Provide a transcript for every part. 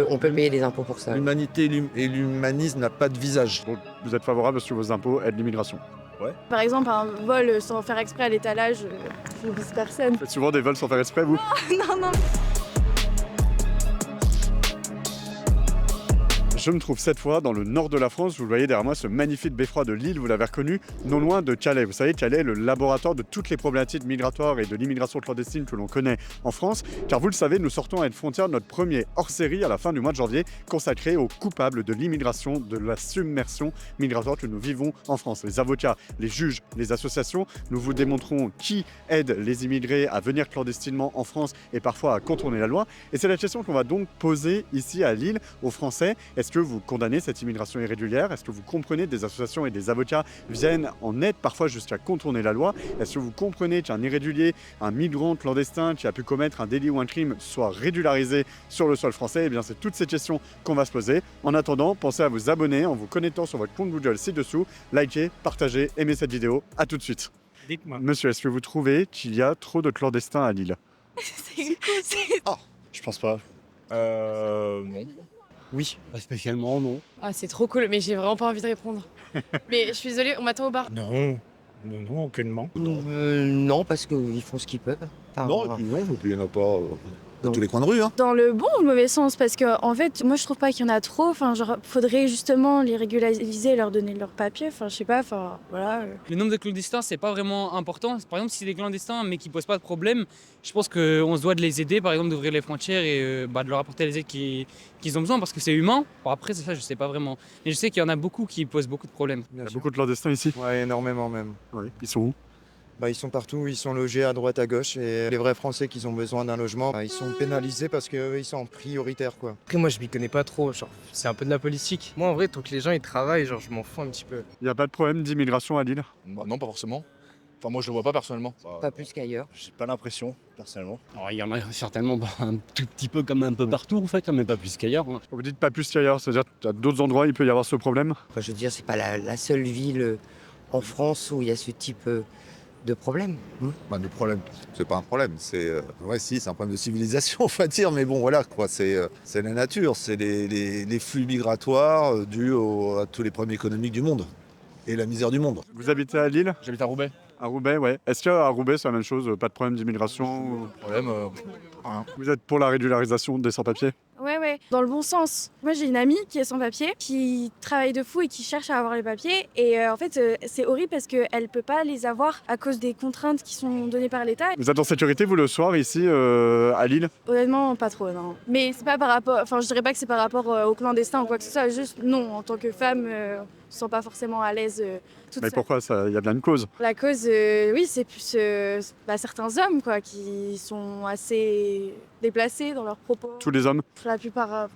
On peut payer des impôts pour ça. L'humanité et l'humanisme n'a pas de visage. Donc, vous êtes favorable sur vos impôts aide l'immigration. Par exemple, un vol sans faire exprès à l'étalage, je ne vise personne. Vous faites souvent des vols sans faire exprès, vous? Non, non. Je me trouve cette fois dans le nord de la France. Vous le voyez derrière moi, ce magnifique beffroi de Lille, vous l'avez reconnu, non loin de Calais. Vous savez, Calais est le laboratoire de toutes les problématiques migratoires et de l'immigration clandestine que l'on connaît en France. Car vous le savez, nous sortons à une frontière de notre premier hors-série à la fin du mois de janvier, consacré aux coupables de l'immigration, de la submersion migratoire que nous vivons en France. Les avocats, les juges, les associations, nous vous démontrons qui aide les immigrés à venir clandestinement en France et parfois à contourner la loi. Et c'est la question qu'on va donc poser ici à Lille aux Français. Est-ce que vous condamnez cette immigration irrégulière? Est-ce que vous comprenez que des associations et des avocats viennent en aide parfois jusqu'à contourner la loi? Est-ce que vous comprenez qu'un irrégulier, un migrant clandestin qui a pu commettre un délit ou un crime soit régularisé sur le sol français? Eh bien, c'est toutes ces questions qu'on va se poser. En attendant, pensez à vous abonner en vous connectant sur votre compte Google ci-dessous. Likez, partagez, aimez cette vidéo. À tout de suite. Dites-moi. Monsieur, est-ce que vous trouvez qu'il y a trop de clandestins à Lille? Je pense pas. Non. Oui, pas spécialement, non. Ah, c'est trop cool, mais j'ai vraiment pas envie de répondre. Mais je suis désolée, on m'attend au bar. Non, non, aucunement. Non, parce qu'ils font ce qu'ils peuvent. Enfin, Non, et puis non, et puis il n'y en a pas dans Donc- tous les coins de rue. Hein. Dans le bon ou le mauvais sens, parce que en fait, moi je trouve pas qu'il y en a trop. Enfin, genre, faudrait justement les régulariser, leur donner leurs papiers. Enfin, je sais pas. Enfin, voilà. Le nombre de clandestins, c'est pas vraiment important. Par exemple, si c'est des clandestins mais qui posent pas de problème, je pense qu'on se doit de les aider, par exemple, d'ouvrir les frontières et de leur apporter les aides qu'ils ont besoin parce que c'est humain. Bon, après, c'est ça, je sais pas vraiment. Mais je sais qu'il y en a beaucoup qui posent beaucoup de problèmes. Il y a beaucoup de clandestins ici? Ouais, énormément même. Oui. Ils sont où? Ils sont partout, ils sont logés à droite, à gauche. Et les vrais Français qui ont besoin d'un logement, ils sont pénalisés parce qu'ils sont prioritaires, quoi. Après, moi, je m'y connais pas trop. Genre, c'est un peu de la politique. Moi, en vrai, tant que les gens ils travaillent, genre, je m'en fous un petit peu. Il n'y a pas de problème d'immigration à Lille? Bah non, pas forcément. Enfin, moi, je le vois pas personnellement. pas plus qu'ailleurs. J'ai pas l'impression, personnellement. Alors, il y en a certainement un tout petit peu comme un peu partout, en fait, mais pas plus qu'ailleurs. Hein. Vous dites pas plus qu'ailleurs, c'est-à-dire qu'à d'autres endroits, il peut y avoir ce problème? Enfin, je veux dire, c'est pas la seule ville en France où il y a ce type de problème. Le problème, c'est pas un problème. C'est c'est un problème de civilisation, on va dire. Mais bon, voilà, quoi. C'est la nature. C'est les flux migratoires dus à tous les problèmes économiques du monde et la misère du monde. Vous habitez à Lille? J'habite à Roubaix. À Roubaix, ouais. Est-ce qu'à Roubaix, c'est la même chose? Pas de problème d'immigration? Problème, rien. Vous êtes pour la régularisation des sans-papiers? Ouais, dans le bon sens. Moi, j'ai une amie qui est sans papier, qui travaille de fou et qui cherche à avoir les papiers. Et en fait, c'est horrible parce qu'elle peut pas les avoir à cause des contraintes qui sont données par l'État. Vous êtes en sécurité, vous, le soir, ici, à Lille? Honnêtement, pas trop, non. Mais c'est pas par rapport. Enfin, je dirais pas que c'est par rapport aux clandestins ou quoi que ce soit. Juste, non, en tant que femme, je me sens pas forcément à l'aise toute Mais seule. pourquoi? Il y a bien une cause. La cause, oui, c'est plus certains hommes, quoi, qui sont assez déplacés dans leurs propos. Tous les hommes? La plupart,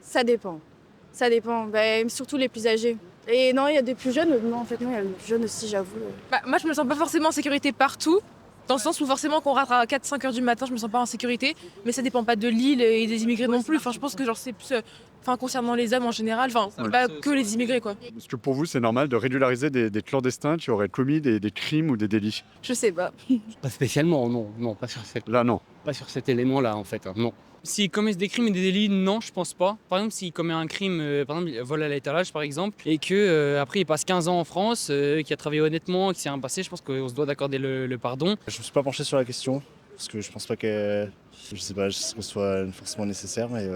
ça dépend. Ça dépend, surtout les plus âgés. Et non, il y a des plus jeunes. Non, en fait, non, il y a des plus jeunes aussi, j'avoue. Moi, je me sens pas forcément en sécurité partout. Dans le sens où forcément qu'on rentre à 4-5 heures du matin, je me sens pas en sécurité. Mais ça dépend pas de l'île et des immigrés non plus. Enfin, je pense que genre c'est plus concernant les hommes en général, pas que les immigrés, quoi. Est-ce que pour vous, c'est normal de régulariser des clandestins qui auraient commis des crimes ou des délits? Je sais pas. Pas spécialement, non. Non, pas sur Là, non. pas sur cet élément-là, en fait. Hein, non. S'ils commettent des crimes et des délits, non, je pense pas. Par exemple, s'il commet un crime, par exemple, vol à l'étalage, par exemple, et que après il passe 15 ans en France, qu'il a travaillé honnêtement, qu'il s'est rien passé, je pense qu'on se doit d'accorder le pardon. Je me suis pas penché sur la question, parce que je pense pas que... Je sais pas, que ce soit forcément nécessaire, mais...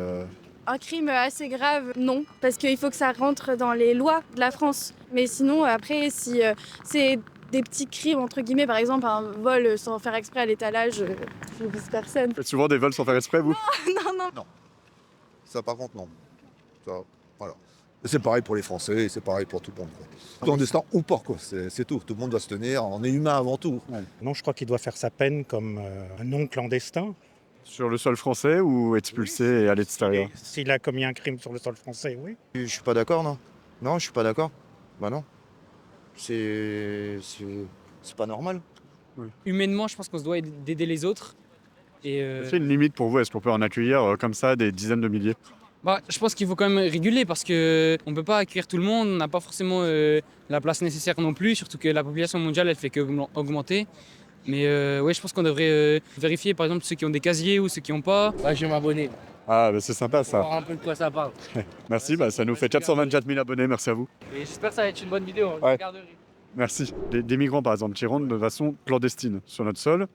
Un crime assez grave, non. Parce qu'il faut que ça rentre dans les lois de la France. Mais sinon, après, si c'est des petits crimes, entre guillemets, par exemple, un vol sans faire exprès à l'étalage, je ne vise personne. Vous faites souvent des vols sans faire exprès, vous? Non. Ça, par contre, non. Ça, voilà. Et c'est pareil pour les Français, et c'est pareil pour tout le monde. Quoi. Clandestin ou pas, quoi. C'est tout. Tout le monde doit se tenir. On est humain avant tout. Non, je crois qu'il doit faire sa peine comme un non-clandestin. Sur le sol français ou expulsé et à l'extérieur? S'il a commis un crime sur le sol français, oui. Je suis pas d'accord, non. Non, je suis pas d'accord. Bah non. C'est pas normal. Humainement, je pense qu'on se doit d'aider les autres. Et, C'est une limite pour vous? Est-ce qu'on peut en accueillir comme ça des dizaines de milliers? je pense qu'il faut quand même réguler parce qu'on ne peut pas accueillir tout le monde, on n'a pas forcément la place nécessaire non plus, surtout que la population mondiale, elle fait qu'augmenter. Mais je pense qu'on devrait vérifier par exemple ceux qui ont des casiers ou ceux qui n'ont pas. Je vais m'abonner. Ah, bah, c'est sympa ça. voir un peu de quoi ça parle. Merci, bah, ça nous fait 424 000 abonnés, merci à vous. Et j'espère que ça va être une bonne vidéo. Ouais. Regarderai. Merci. Des migrants, par exemple, qui rentrent de façon clandestine sur notre sol,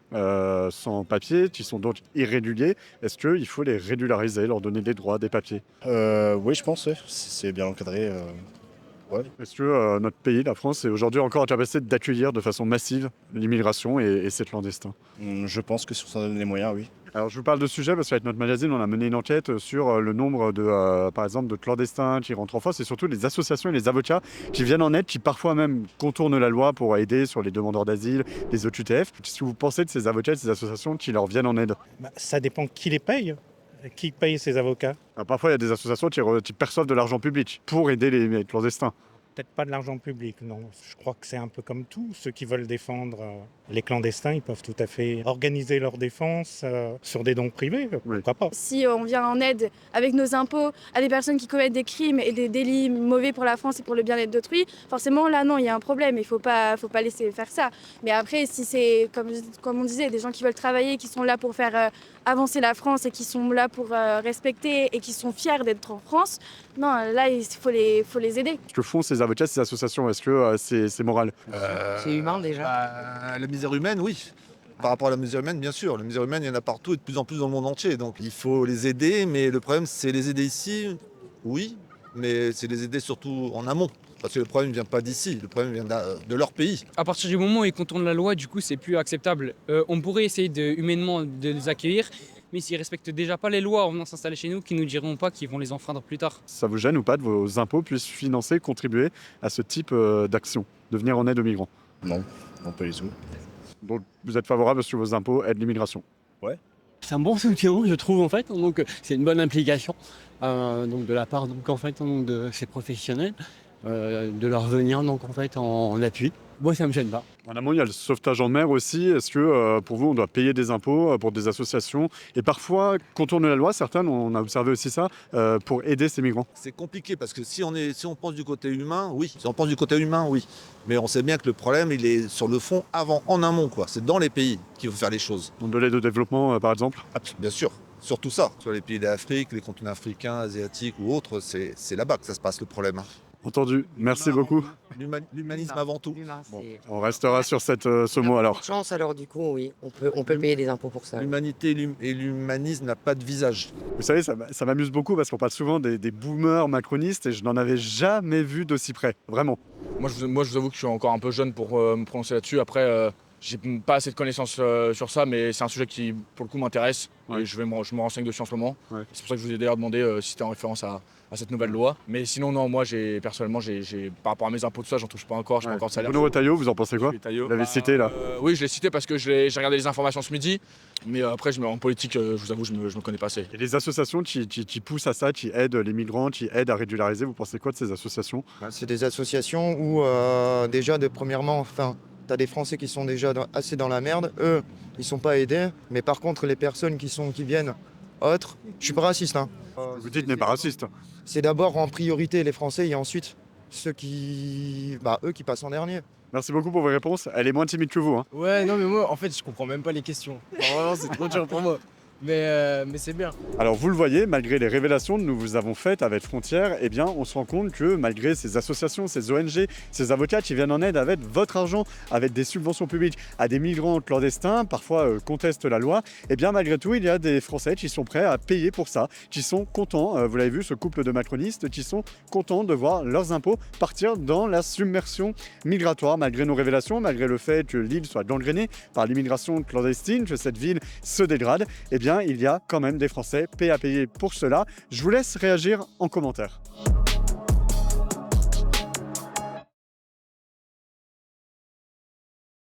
sans papier, qui sont donc irréguliers. Est-ce qu'il faut les régulariser, leur donner des droits, des papiers? Oui, je pense, ouais. C'est bien encadré. Ouais. Est-ce que notre pays, la France, est aujourd'hui encore en capacité d'accueillir de façon massive l'immigration et ces clandestins? Je pense que si on s'en donne les moyens, oui. Alors je vous parle de ce sujet parce qu'avec notre magazine, on a mené une enquête sur le nombre de, par exemple, de clandestins qui rentrent en France et surtout les associations et les avocats qui viennent en aide, qui parfois même contournent la loi pour aider sur les demandeurs d'asile, les OQTF. Qu'est-ce que vous pensez de ces avocats et de ces associations qui leur viennent en aide? Ça dépend qui les paye. Qui paye ces avocats? Alors, parfois, il y a des associations qui perçoivent de l'argent public pour aider les clandestins. Peut-être pas de l'argent public, non. Je crois que c'est un peu comme tout. Ceux qui veulent défendre les clandestins, ils peuvent tout à fait organiser leur défense sur des dons privés. Pourquoi pas? Si on vient en aide avec nos impôts à des personnes qui commettent des crimes et des délits mauvais pour la France et pour le bien-être d'autrui, forcément là non, il y a un problème. Il faut pas laisser faire ça. Mais après, si c'est comme on disait, des gens qui veulent travailler, qui sont là pour faire avancer la France et qui sont là pour respecter et qui sont fiers d'être en France, non, là il faut les aider. Ce que font ces avocats, ces associations, est-ce que c'est moral? C'est humain déjà. La misère humaine, oui. Par rapport à la misère humaine, bien sûr. La misère humaine, il y en a partout et de plus en plus dans le monde entier. Donc il faut les aider, mais le problème, c'est les aider ici, oui, mais c'est les aider surtout en amont. Parce que le problème ne vient pas d'ici, le problème vient de leur pays. À partir du moment où ils contournent la loi, du coup, c'est plus acceptable. On pourrait essayer humainement de les accueillir, mais s'ils respectent déjà pas les lois en venant s'installer chez nous, qui nous diront pas qu'ils vont les enfreindre plus tard. Ça vous gêne ou pas de vos impôts puissent financer, contribuer à ce type d'action, de venir en aide aux migrants? Non, pas du tout. Donc vous êtes favorable à ce que vos impôts aident l'immigration? Ouais. C'est un bon soutien, je trouve, en fait. Donc, c'est une bonne implication donc, de la part donc, en fait, donc, de ces professionnels, de leur venir donc, en, fait, en appui. Moi, ça ne me gêne pas. En amont, il y a le sauvetage en mer aussi. Est-ce que pour vous, on doit payer des impôts pour des associations et parfois contourner la loi? Certaines, on a observé aussi ça, pour aider ces migrants. C'est compliqué parce que si on pense du côté humain, oui. Si on pense du côté humain, oui. Mais on sait bien que le problème, il est sur le fond, en amont, quoi. C'est dans les pays qu'il faut faire les choses. Donc de l'aide au développement, par exemple? Bien sûr. Surtout ça. Sur les pays d'Afrique, les continents africains, asiatiques ou autres, c'est là-bas que ça se passe le problème. Entendu. Merci beaucoup. L'humanisme avant tout. Bon, on restera sur ce mot alors. Chance alors du coup, oui, on peut payer des impôts pour ça. L'humanité et l'humanisme n'a pas de visage. Vous savez, ça m'amuse beaucoup parce qu'on parle souvent des boomers macronistes et je n'en avais jamais vu d'aussi près, vraiment. Moi, je vous avoue que je suis encore un peu jeune pour me prononcer là-dessus. Après, j'ai pas assez de connaissances sur ça, mais c'est un sujet qui, pour le coup, m'intéresse. Ouais. Et je me renseigne dessus en ce moment. Ouais. C'est pour ça que je vous ai d'ailleurs demandé si c'était en référence à cette nouvelle loi. Mais sinon, non, moi, personnellement, par rapport à mes impôts, tout ça, j'en touche pas encore. Je n'ai pas encore de salaire. Bruno Retailleau, vous en pensez quoi? Vous l'avez cité là? Oui, je l'ai cité parce que j'ai regardé les informations ce midi. Mais après, en politique, je vous avoue, je me connais pas assez. Il y a des associations qui poussent à ça, qui aident les migrants, qui aident à régulariser. Vous pensez quoi de ces associations? C'est des associations où déjà, premièrement, tu as des Français qui sont déjà assez dans la merde. Eux, ils sont pas aidés. Mais par contre, les personnes qui viennent autres, je suis pas raciste. Hein. Vous dites n'est pas raciste. C'est d'abord en priorité les Français et ensuite eux qui passent en dernier. Merci beaucoup pour vos réponses. Elle est moins timide que vous. Hein. Ouais, non, mais moi, en fait, je comprends même pas les questions. Vraiment, c'est trop dur pour moi. Mais c'est bien. Alors vous le voyez, malgré les révélations que nous vous avons faites avec Frontières, eh bien on se rend compte que malgré ces associations, ces ONG, ces avocats qui viennent en aide avec votre argent, avec des subventions publiques à des migrants clandestins, parfois contestent la loi, eh bien malgré tout il y a des Français qui sont prêts à payer pour ça, qui sont contents, vous l'avez vu, ce couple de macronistes, qui sont contents de voir leurs impôts partir dans la submersion migratoire, malgré nos révélations, malgré le fait que l'île soit gangrénée par l'immigration clandestine, que cette ville se dégrade, eh bien il y a quand même des Français prêts à payer pour cela. Je vous laisse réagir en commentaire.